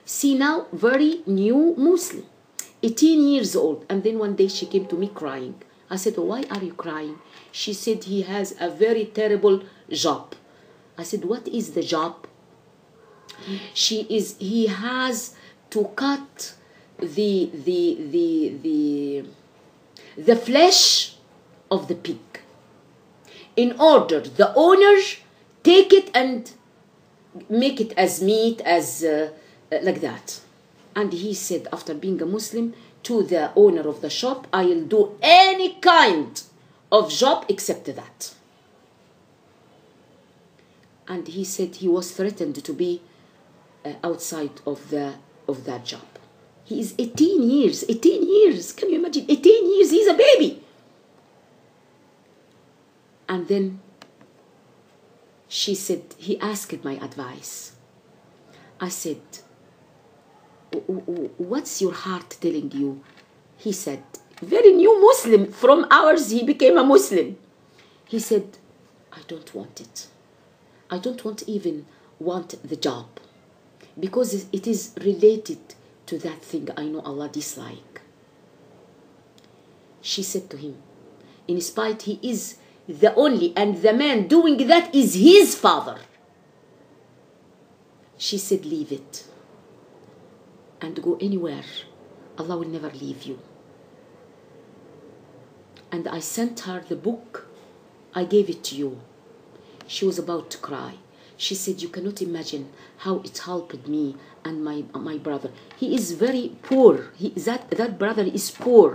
See now, very new Muslim, 18 years old. And then one day she came to me crying. I said, why are you crying? She said, he has a very terrible job. I said, what is the job? He has to cut the flesh of the pig in order the owner take it and make it as meat, as like that. And he said, after being a Muslim, to the owner of the shop, I'll do any kind of job except that. And he said he was threatened to be outside of that job. He is 18 years. 18 years. Can you imagine? 18 years. He's a baby. And then she said, he asked my advice. I said, what's your heart telling you? He said, very new Muslim. From ours, he became a Muslim. He said, I don't want it. I don't even want the job, because it is related to that thing I know Allah dislike. She said to him, in spite he is the only, and the man doing that is his father. She said, leave it and go anywhere. Allah will never leave you. and I sent her the book. I gave it to you. She was about to cry. She said, you cannot imagine how it helped me and my brother. He is very poor. That brother is poor.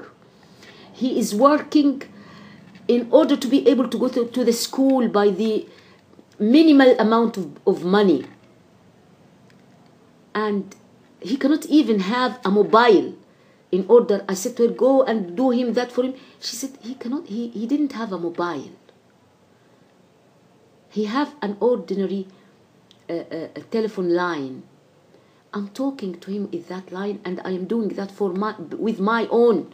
He is working in order to be able to go to the school by the minimal amount of money. And he cannot even have a mobile. In order, I said to her, go and do him that for him. She said, he cannot, he didn't have a mobile. He have an ordinary a telephone line. I'm talking to him with that line, and I am doing that with my own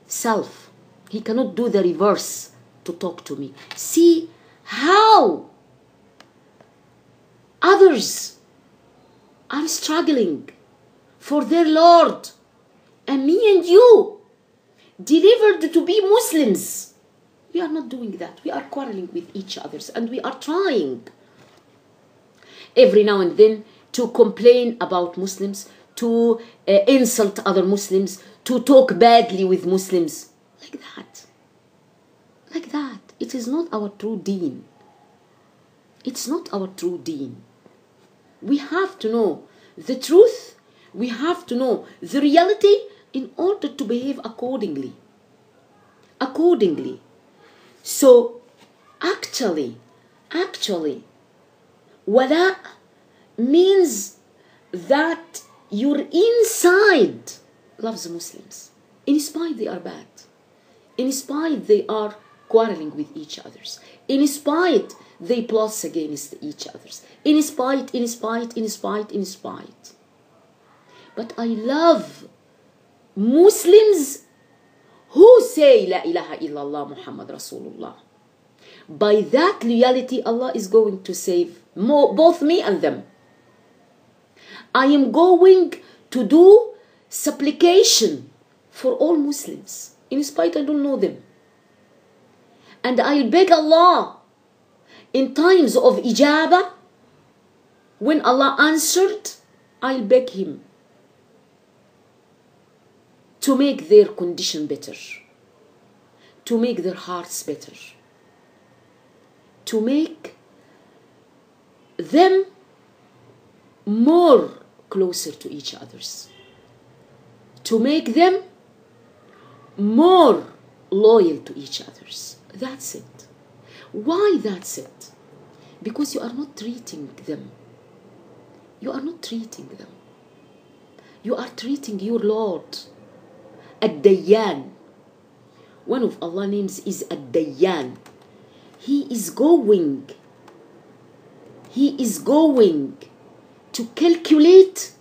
self. He cannot do the reverse to talk to me. See how others are struggling for their Lord, and me and you delivered to be Muslims. We are not doing that. We are quarreling with each other, and we are trying every now and then to complain about Muslims, to insult other Muslims, to talk badly with Muslims. Like that. Like that. It is not our true deen. It's not our true deen. We have to know the truth. We have to know the reality in order to behave accordingly. Accordingly. So, actually, wala means that your inside loves Muslims. In spite they are bad. In spite they are quarreling with each other. In spite they plot against each other. In spite. But I love Muslims who say La ilaha illallah Muhammad Rasulullah. By that reality, Allah is going to save both me and them. I am going to do supplication for all Muslims, in spite I don't know them. And I'll beg Allah in times of ijabah, when Allah answered, I'll beg Him to make their condition better, to make their hearts better, to make them more closer to each others, to make them more loyal to each others. That's it. Why that's it? Because you are not treating them. You are not treating them. You are treating your Lord. Ad-Dayyan. One of Allah's names is Ad-Dayyan. He is going to calculate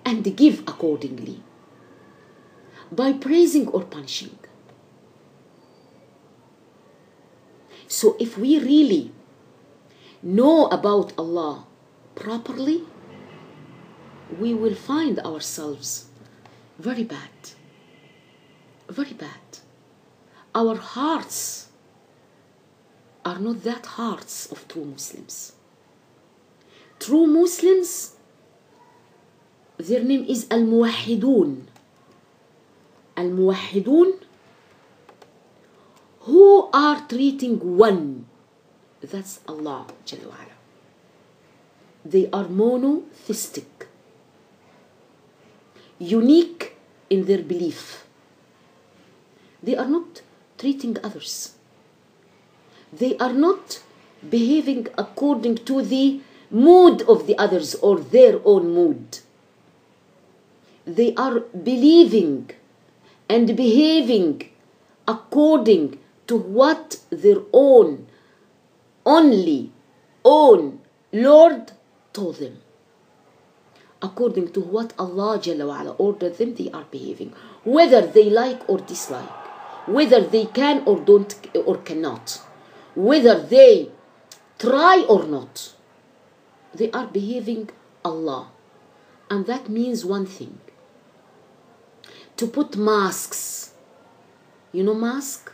and give accordingly, by praising or punishing. So if we really know about Allah properly, we will find ourselves very bad. Very bad. Our hearts are not that hearts of true Muslims. True Muslims, their name is Al-Muwahhidun. Al-Muwahhidun, who are treating one. That's Allah Jalla wa Ala. They are monotheistic, unique in their belief. They are not treating others. They are not behaving according to the mood of the others or their own mood. They are believing and behaving according to what their own Lord told them. According to what Allah Jalla wa Ala ordered them, they are behaving. Whether they like or dislike, whether they can or don't or cannot, whether they try or not, they are behaving Allah. And that means one thing: to put masks. You know mask?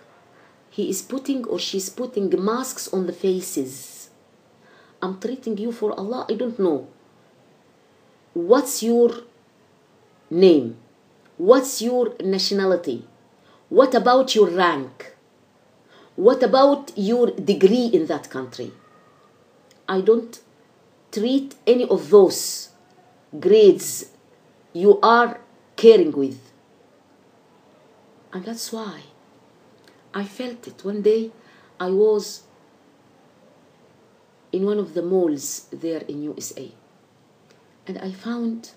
He is putting or she's putting masks on the faces. I'm treating you for Allah. I don't know. What's your name? What's your nationality? What about your rank? What about your degree in that country? I don't treat any of those grades you are caring with. And that's why I felt it. One day I was in one of the malls there in USA, and I found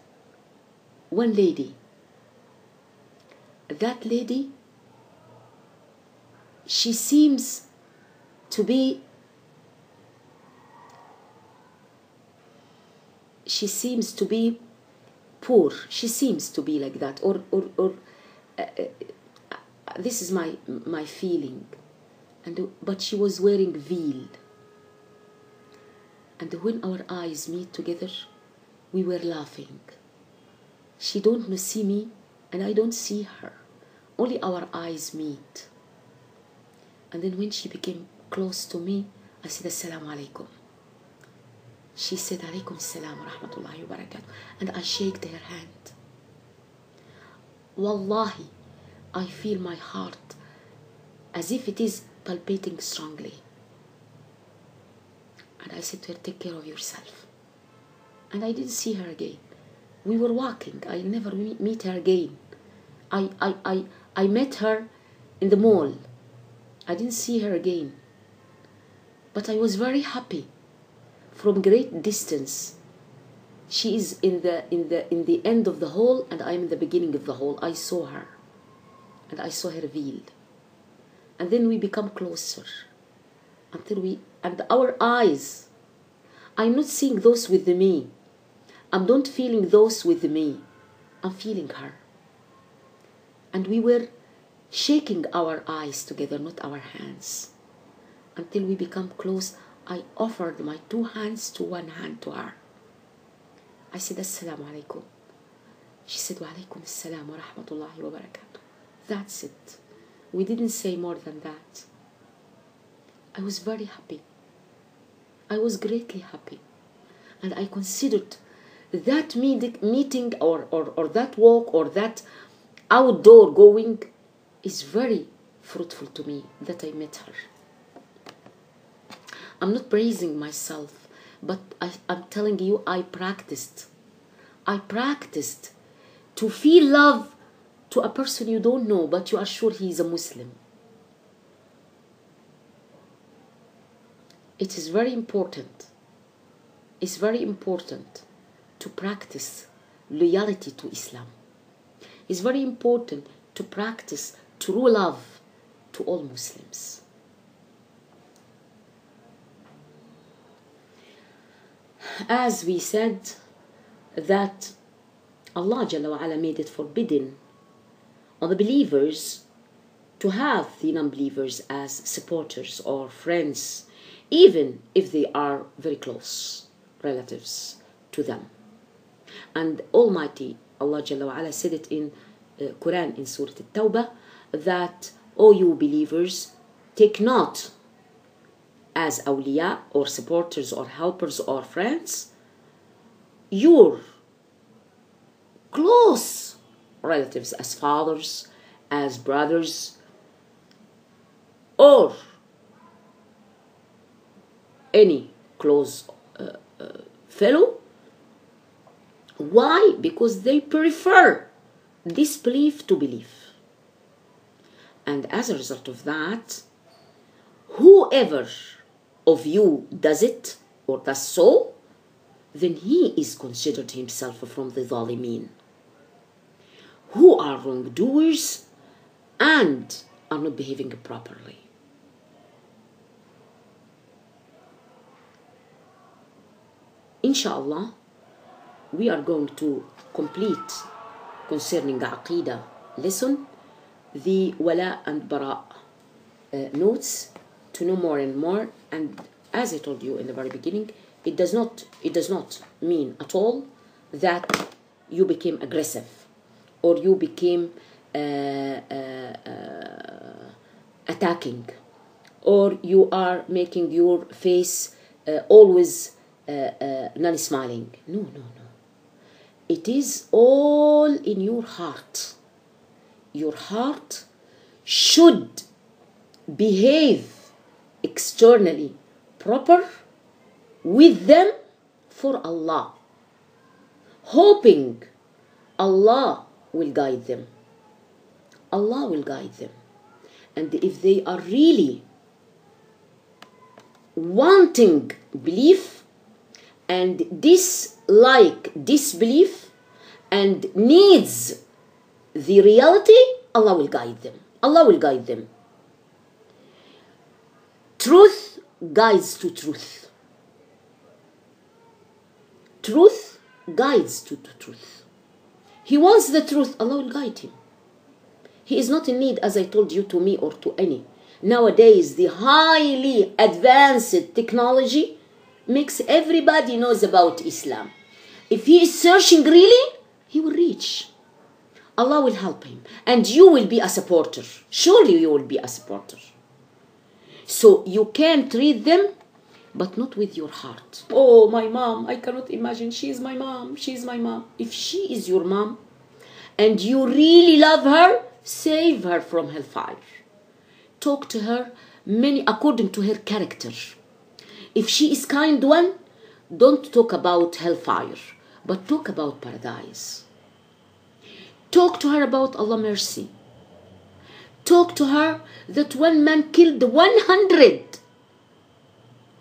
one lady. That lady, she seems to be poor. She seems to be like that, or this is my feeling. But she was wearing veil. And when our eyes meet together, we were laughing. She don't see me, and I don't see her. Only our eyes meet. And then when she became close to me, I said, Assalamu alaikum. She said, Alaikum salam wa rahmatullahi wa barakatuh. And I shaked her hand. Wallahi, I feel my heart as if it is palpitating strongly. And I said to her, take care of yourself. And I didn't see her again. We were walking. I never meet her again. I met her in the mall. I didn't see her again. But I was very happy. From great distance, she is in the end of the hall, and I'm in the beginning of the hall. I saw her, and I saw her veiled. And then we become closer and our eyes. I'm not seeing those with me. I'm not feeling those with me. I'm feeling her. And we were shaking our eyes together, not our hands. Until we become close, I offered my 2 hands to 1 hand to her. I said, Assalamu alaikum. She said, Wa alaikum assalam wa rahmatullahi wa barakatuh. That's it. We didn't say more than that. I was very happy. I was greatly happy. And I considered that meeting or that walk or that outdoor going is very fruitful to me that I met her. I'm not praising myself, but I'm telling you, I practiced. I practiced to feel love to a person you don't know, but you are sure he is a Muslim. It is very important. It's very important to practice loyalty to Islam. It's very important to practice true love to all Muslims. As we said, that Allah Jalla wa Ala made it forbidden on the believers to have the non-believers as supporters or friends, even if they are very close relatives to them. And Almighty Allah Jalla wa Ala said it in Quran in Surah At-Tawbah that, O you believers, take not as awliya or supporters or helpers or friends your close relatives as fathers, as brothers, or any close fellow. Why? Because they prefer disbelief to belief. And as a result of that, whoever of you does it or does so, then he is considered himself from the Zalimeen, who are wrongdoers and are not behaving properly. Inshallah, we are going to complete concerning Aqidah lesson the Wala and Bara notes to know more and more. And as I told you in the very beginning, it does not mean at all that you became aggressive or you became attacking, or you are making your face always non-smiling. No. It is all in your heart. Your heart, should behave externally proper with them for Allah, hoping Allah will guide them. Allah will guide them. And if they are really wanting belief and dislike disbelief and needs the reality, Allah will guide them. Allah will guide them. Truth guides to truth. Truth guides to truth. He wants the truth, Allah will guide him. He is not in need, as I told you, to me or to any. Nowadays, the highly advanced technology makes everybody knows about Islam. If he is searching really, he will reach. Allah will help him. And you will be a supporter. Surely you will be a supporter. So you can treat them, but not with your heart. Oh, my mom, I cannot imagine. She is my mom. She is my mom. If she is your mom and you really love her, save her from hellfire. Talk to her according to her character. If she is kind one, don't talk about hellfire, but talk about paradise. Talk to her about Allah mercy. Talk to her that one man killed 100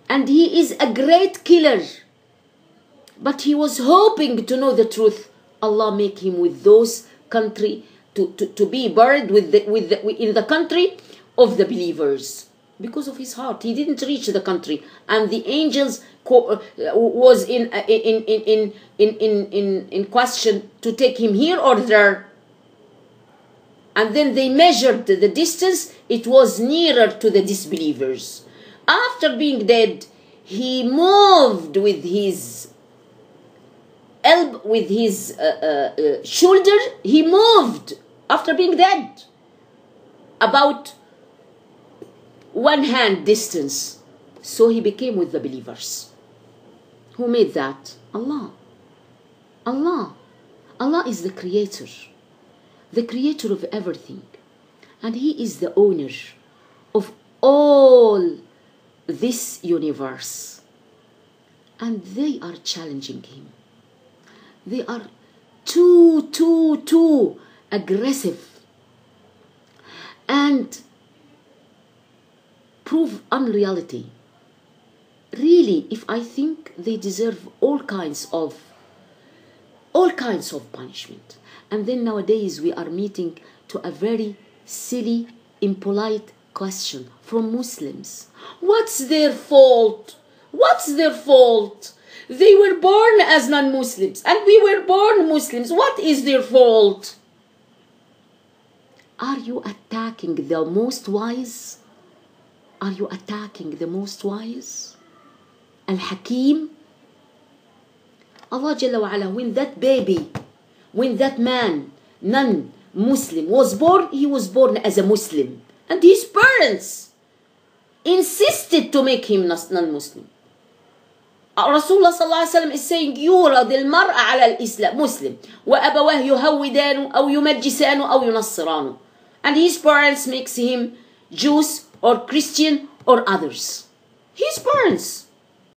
and he is a great killer, but he was hoping to know the truth. Allah make him with those country to be buried in the country of the believers because of his heart. He didn't reach the country, and the angels was in question to take him here or there. And then they measured the distance. It was nearer to the disbelievers. After being dead, he moved with his shoulder. He moved after being dead about 1 hand distance. So he became with the believers. Who made that? Allah. Allah. Allah is the creator. The creator of everything. And he is the owner of all this universe. And they are challenging him. They are too aggressive and prove unreality. Really, if I think they deserve all kinds of punishment. And then nowadays we are meeting to a very silly, impolite question from Muslims. What's their fault? What's their fault? They were born as non-Muslims and we were born Muslims. What is their fault? Are you attacking the most wise? Are you attacking the most wise? Al-Hakim? Allah Jalla wa Ala, when that baby, when that man, non-Muslim, was born, he was born as a Muslim. And his parents insisted to make him non-Muslim. Rasulullah sallallahu alayhi wa sallam is saying, يولد المرأة على الإسلام مسلم وأبواه يهودانه أو يمجسانه أو ينصرانه. And his parents makes him Jews or Christian or others. His parents.